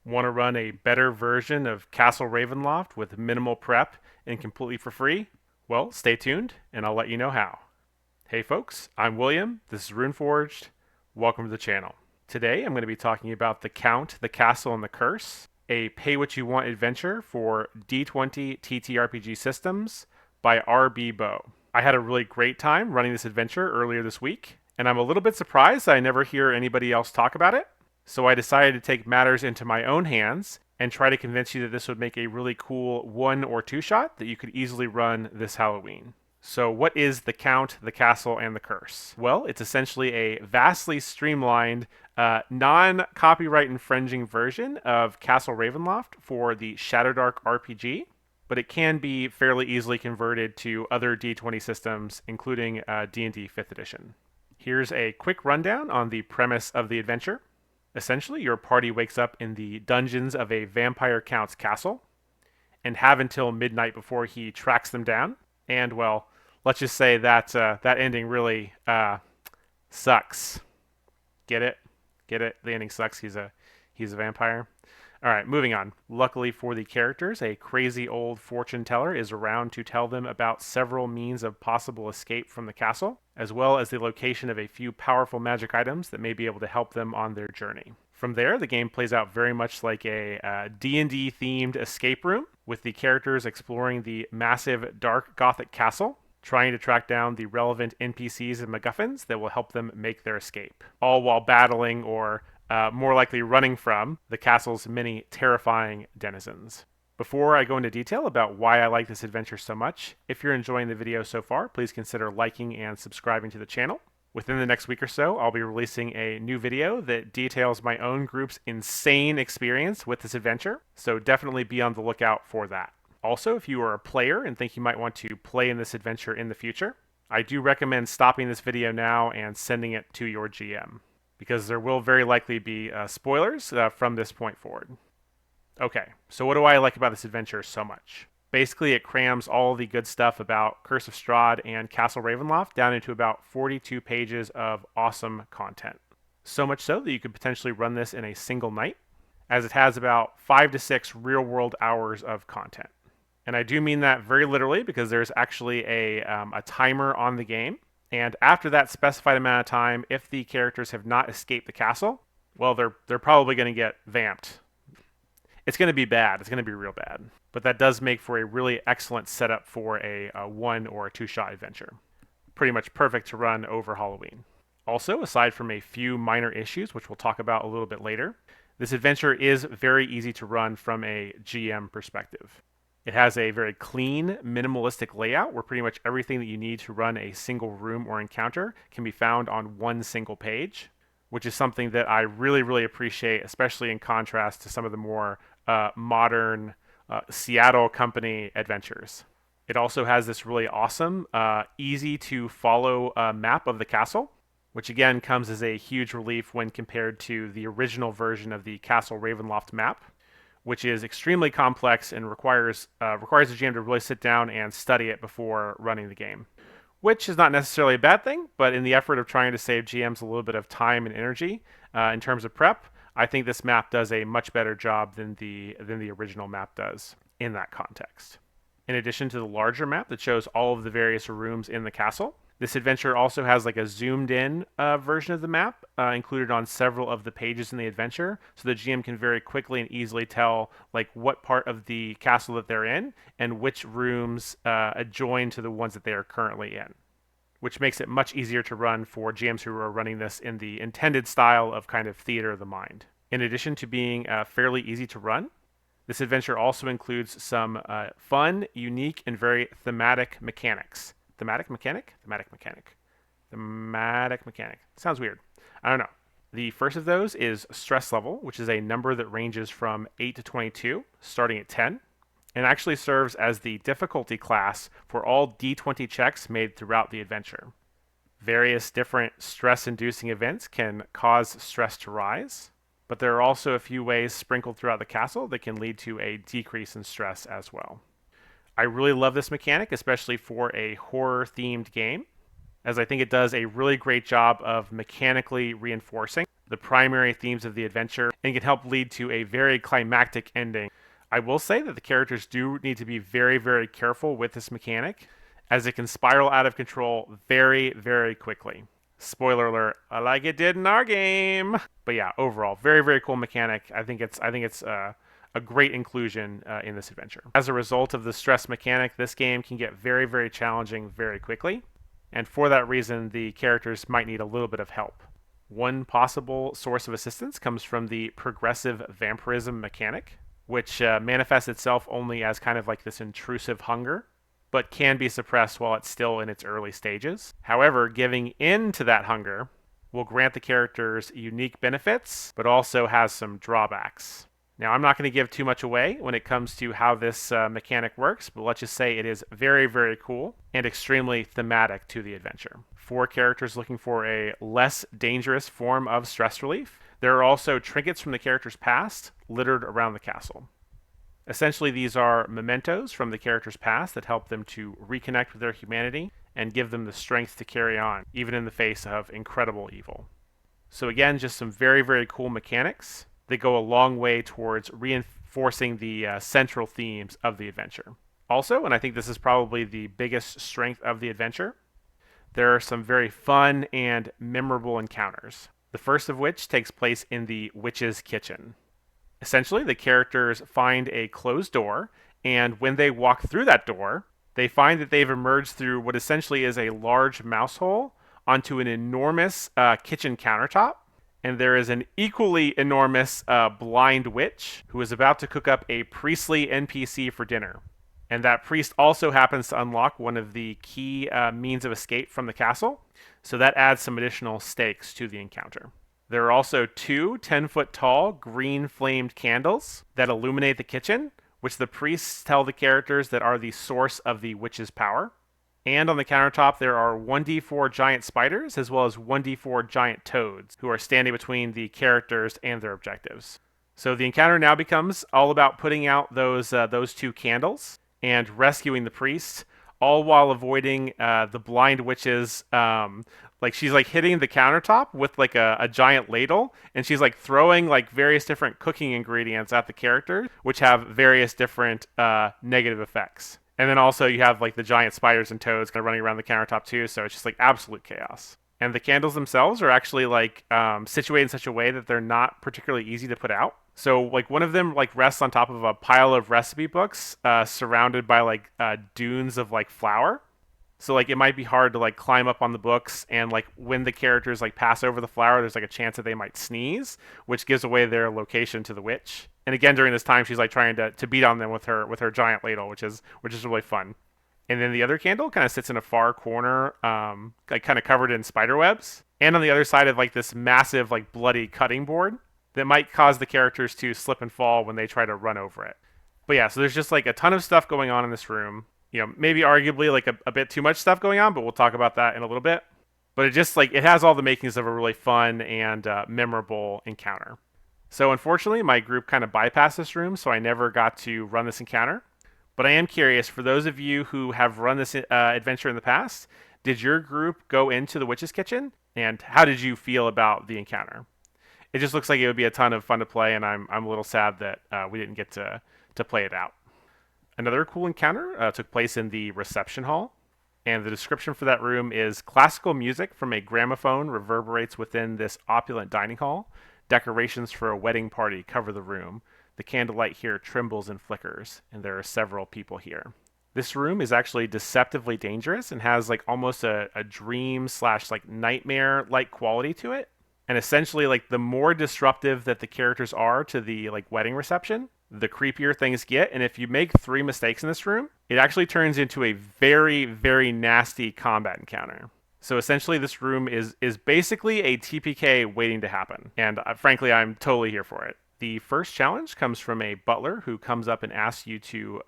Want to run a better version of Castle Ravenloft with minimal prep and completely for free? Well, stay tuned and I'll let you know how. Hey folks, I'm William, this is Runeforged. Welcome to the channel. Today I'm going to be talking about The Count, the Castle, and the Curse, a pay-what-you-want adventure for D20 TTRPG systems by R.B. Bow. I had a really great time running this adventure earlier this week, and I'm a little bit surprised I never hear anybody else talk about it. So I decided to take matters into my own hands and try to convince you that this would make a really cool one or two shot that you could easily run this Halloween. So what is The Count, the Castle, and the Curse? Well, it's essentially a vastly streamlined, non-copyright infringing version of Castle Ravenloft for the Shadowdark RPG, but it can be fairly easily converted to other D20 systems, including D&D 5th edition. Here's a quick rundown on the premise of the adventure. Essentially, your party wakes up in the dungeons of a vampire count's castle and have until midnight before he tracks them down. And, well, let's just say that that ending really sucks. Get it? Get it? The ending sucks. He's a vampire. All right, moving on. Luckily for the characters, a crazy old fortune teller is around to tell them about several means of possible escape from the castle, as well as the location of a few powerful magic items that may be able to help them on their journey. From there, the game plays out very much like a D&D themed escape room, with the characters exploring the massive dark gothic castle, trying to track down the relevant NPCs and MacGuffins that will help them make their escape, all while battling or more likely running from the castle's many terrifying denizens. Before I go into detail about why I like this adventure so much, if you're enjoying the video so far, please consider liking and subscribing to the channel. Within the next week or so, I'll be releasing a new video that details my own group's insane experience with this adventure, so definitely be on the lookout for that. Also, if you are a player and think you might want to play in this adventure in the future, I do recommend stopping this video now and sending it to your GM, because there will very likely be spoilers from this point forward. Okay, so what do I like about this adventure so much? Basically, it crams all the good stuff about Curse of Strahd and Castle Ravenloft down into about 42 pages of awesome content. So much so that you could potentially run this in a single night, as it has about 5 to 6 real-world hours of content. And I do mean that very literally, because there's actually a timer on the game. And after that specified amount of time, if the characters have not escaped the castle, well, they're probably going to get vamped. It's going to be bad. It's going to be real bad. But that does make for a really excellent setup for a one or a two shot adventure. Pretty much perfect to run over Halloween. Also, aside from a few minor issues, which we'll talk about a little bit later, this adventure is very easy to run from a GM perspective. It has a very clean, minimalistic layout where pretty much everything that you need to run a single room or encounter can be found on one single page, which is something that I really, really appreciate, especially in contrast to some of the more modern Seattle company adventures. It also has this really awesome, easy to follow map of the castle, which again comes as a huge relief when compared to the original version of the Castle Ravenloft map, which is extremely complex and requires the GM to really sit down and study it before running the game. Which is not necessarily a bad thing, but in the effort of trying to save GMs a little bit of time and energy in terms of prep, I think this map does a much better job than the original map does in that context. In addition to the larger map that shows all of the various rooms in the castle, this adventure also has like a zoomed in version of the map included on several of the pages in the adventure, so the GM can very quickly and easily tell like what part of the castle that they're in and which rooms adjoin to the ones that they are currently in, which makes it much easier to run for GMs who are running this in the intended style of kind of theater of the mind. In addition to being fairly easy to run, this adventure also includes some fun, unique, and very thematic mechanics. Thematic mechanic? Thematic mechanic. Thematic mechanic. Sounds weird. I don't know. The first of those is stress level, which is a number that ranges from 8 to 22, starting at 10, and actually serves as the difficulty class for all D20 checks made throughout the adventure. Various different stress-inducing events can cause stress to rise, but there are also a few ways sprinkled throughout the castle that can lead to a decrease in stress as well. I really love this mechanic, especially for a horror-themed game, as I think it does a really great job of mechanically reinforcing the primary themes of the adventure and can help lead to a very climactic ending. I will say that the characters do need to be very, very careful with this mechanic, as it can spiral out of control very, very quickly. Spoiler alert, like it did in our game. But yeah, overall, very, very cool mechanic. I think it's a great inclusion in this adventure. As a result of the stress mechanic, this game can get very, very challenging very quickly. And for that reason, the characters might need a little bit of help. One possible source of assistance comes from the progressive vampirism mechanic, which manifests itself only as kind of like this intrusive hunger, but can be suppressed while it's still in its early stages. However, giving in to that hunger will grant the characters unique benefits, but also has some drawbacks. Now, I'm not going to give too much away when it comes to how this mechanic works, but let's just say it is very, very cool and extremely thematic to the adventure. For characters looking for a less dangerous form of stress relief, there are also trinkets from the character's past littered around the castle. Essentially, these are mementos from the character's past that help them to reconnect with their humanity and give them the strength to carry on, even in the face of incredible evil. So again, just some very, very cool mechanics that go a long way towards reinforcing the central themes of the adventure. Also, and I think this is probably the biggest strength of the adventure, there are some very fun and memorable encounters. The first of which takes place in the witch's kitchen. Essentially, the characters find a closed door, and when they walk through that door, they find that they've emerged through what essentially is a large mouse hole onto an enormous kitchen countertop. And there is an equally enormous blind witch who is about to cook up a priestly NPC for dinner. And that priest also happens to unlock one of the key means of escape from the castle, so that adds some additional stakes to the encounter. There are also two 10-foot tall green flamed candles that illuminate the kitchen, which the priests tell the characters that are the source of the witch's power. And on the countertop, there are 1d4 giant spiders, as well as 1d4 giant toads, who are standing between the characters and their objectives. So the encounter now becomes all about putting out those two candles and rescuing the priest, all while avoiding the blind witch's, she's like hitting the countertop with like a giant ladle, and she's like throwing like various different cooking ingredients at the characters, which have various different negative effects. And then also you have like the giant spiders and toads kind of running around the countertop too, so it's just like absolute chaos. And the candles themselves are actually like situated in such a way that they're not particularly easy to put out. So like one of them like rests on top of a pile of recipe books surrounded by like dunes of like flour. So like it might be hard to like climb up on the books, and like when the characters like pass over the flour, there's like a chance that they might sneeze, which gives away their location to the witch. And again, during this time, she's like trying to beat on them with her giant ladle, which is really fun. And then the other candle kind of sits in a far corner, like kind of covered in spider webs, and on the other side of like this massive like bloody cutting board that might cause the characters to slip and fall when they try to run over it. But yeah, so there's just like a ton of stuff going on in this room. You know, maybe arguably like a bit too much stuff going on, but we'll talk about that in a little bit. But it just like, it has all the makings of a really fun and memorable encounter. So unfortunately, my group kind of bypassed this room, so I never got to run this encounter. But I am curious, for those of you who have run this adventure in the past, did your group go into the witch's kitchen? And how did you feel about the encounter? It just looks like it would be a ton of fun to play, and I'm a little sad that we didn't get to play it out. Another cool encounter took place in the reception hall, and the description for that room is: classical music from a gramophone reverberates within this opulent dining hall. Decorations for a wedding party cover the room. The candlelight here trembles and flickers, and there are several people here. This room is actually deceptively dangerous and has like almost a dream / like nightmare like quality to it. And essentially, like, the more disruptive that the characters are to the like wedding reception, the creepier things get. And if you make 3 mistakes in this room, it actually turns into a very, very nasty combat encounter. So essentially, this room is basically a TPK waiting to happen. And frankly, I'm totally here for it. The first challenge comes from a butler who comes up and asks you to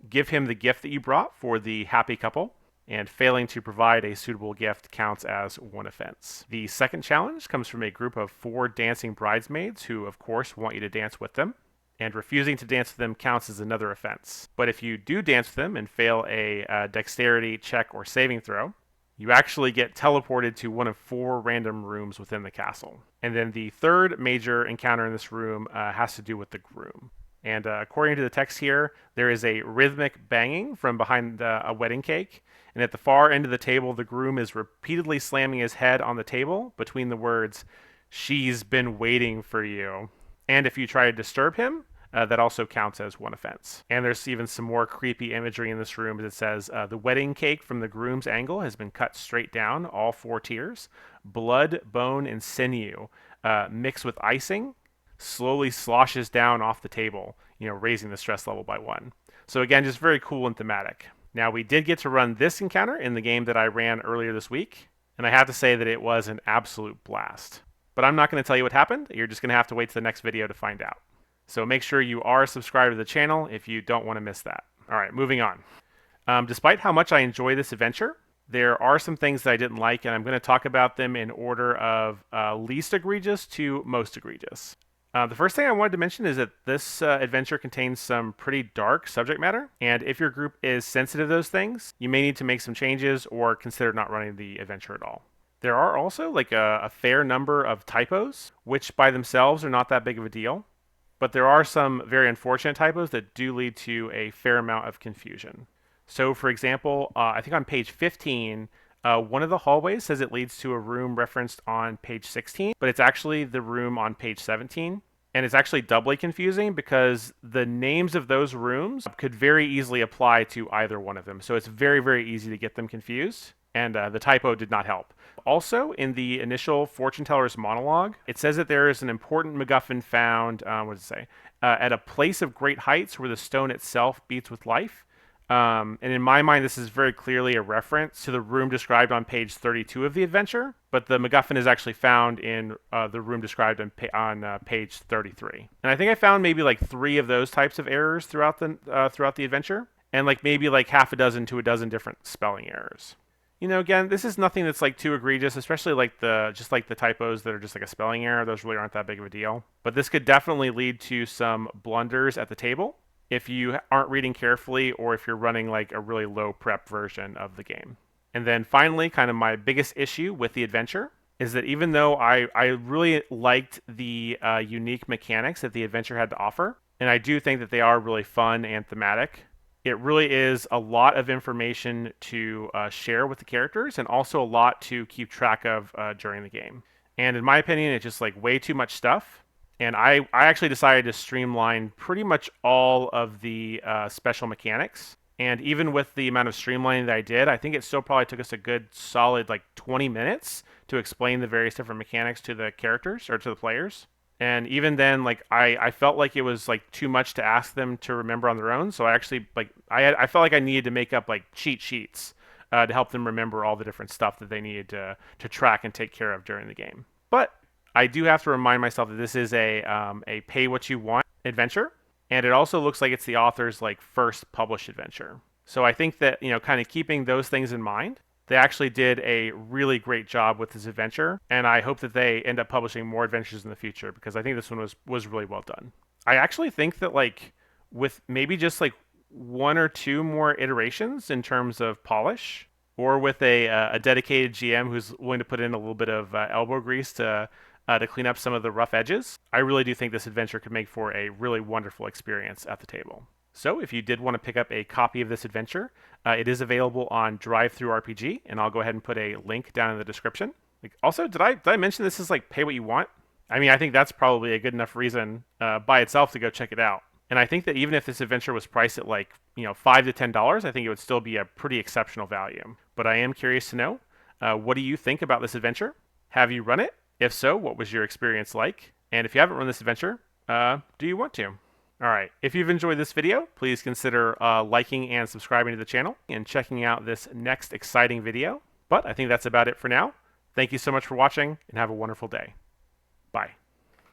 give him the gift that you brought for the happy couple. And failing to provide a suitable gift counts as 1 offense. The second challenge comes from a group of 4 dancing bridesmaids who, of course, want you to dance with them. And refusing to dance with them counts as another offense. But if you do dance with them and fail a dexterity check or saving throw, you actually get teleported to one of 4 random rooms within the castle. And then the third major encounter in this room has to do with the groom. And according to the text here, there is a rhythmic banging from behind a wedding cake. And at the far end of the table, the groom is repeatedly slamming his head on the table between the words, "She's been waiting for you." And if you try to disturb him, that also counts as one offense. And there's even some more creepy imagery in this room as it says, the wedding cake from the groom's angle has been cut straight down, all 4 tiers. Blood, bone, and sinew mixed with icing slowly sloshes down off the table, raising the stress level by 1. So again, just very cool and thematic. Now, we did get to run this encounter in the game that I ran earlier this week, and I have to say that it was an absolute blast. But I'm not going to tell you what happened. You're just going to have to wait to the next video to find out. So make sure you are subscribed to the channel if you don't want to miss that. All right, moving on. Despite how much I enjoy this adventure, there are some things that I didn't like, and I'm going to talk about them in order of least egregious to most egregious. The first thing I wanted to mention is that this adventure contains some pretty dark subject matter, and if your group is sensitive to those things, you may need to make some changes or consider not running the adventure at all. There are also a fair number of typos, which by themselves are not that big of a deal, but there are some very unfortunate typos that do lead to a fair amount of confusion. So for example, I think on page 15, one of the hallways says it leads to a room referenced on page 16, but it's actually the room on page 17. And it's actually doubly confusing because the names of those rooms could very easily apply to either one of them. So it's very, very easy to get them confused. And the typo did not help. Also, in the initial fortune teller's monologue, it says that there is an important MacGuffin found, at a place of great heights where the stone itself beats with life. And in my mind, this is very clearly a reference to the room described on page 32 of the adventure, but the MacGuffin is actually found in the room described on page 33. And I think I found maybe 3 of those types of errors throughout the adventure, and maybe half a dozen to a dozen different spelling errors. Again, this is nothing that's too egregious, especially the typos that are just a spelling error. Those really aren't that big of a deal. But this could definitely lead to some blunders at the table if you aren't reading carefully or if you're running a really low prep version of the game. And then finally, kind of my biggest issue with the adventure is that even though I really liked the unique mechanics that the adventure had to offer, and I do think that they are really fun and thematic, it really is a lot of information to share with the characters and also a lot to keep track of during the game. And in my opinion, it's just way too much stuff. And I actually decided to streamline pretty much all of the special mechanics. And even with the amount of streamlining that I did, I think it still probably took us a good solid 20 minutes to explain the various different mechanics to the characters or to the players. And even then, I felt like it was too much to ask them to remember on their own. So I actually I felt like I needed to make up cheat sheets to help them remember all the different stuff that they needed to track and take care of during the game. But I do have to remind myself that this is a pay what you want adventure, and it also looks like it's the author's first published adventure. So I think that kind of keeping those things in mind, they actually did a really great job with this adventure, and I hope that they end up publishing more adventures in the future because I think this one was really well done. I actually think that with maybe just 1 or 2 more iterations in terms of polish, or with a dedicated GM who's willing to put in a little bit of elbow grease to clean up some of the rough edges, I really do think this adventure could make for a really wonderful experience at the table. So if you did want to pick up a copy of this adventure, it is available on DriveThruRPG, and I'll go ahead and put a link down in the description. Also, did I mention this is pay what you want? I mean, I think that's probably a good enough reason by itself to go check it out. And I think that even if this adventure was priced at $5 to $10, I think it would still be a pretty exceptional value. But I am curious to know, what do you think about this adventure? Have you run it? If so, what was your experience like? And if you haven't run this adventure, do you want to? All right, if you've enjoyed this video, please consider liking and subscribing to the channel and checking out this next exciting video. But I think that's about it for now. Thank you so much for watching and have a wonderful day. Bye.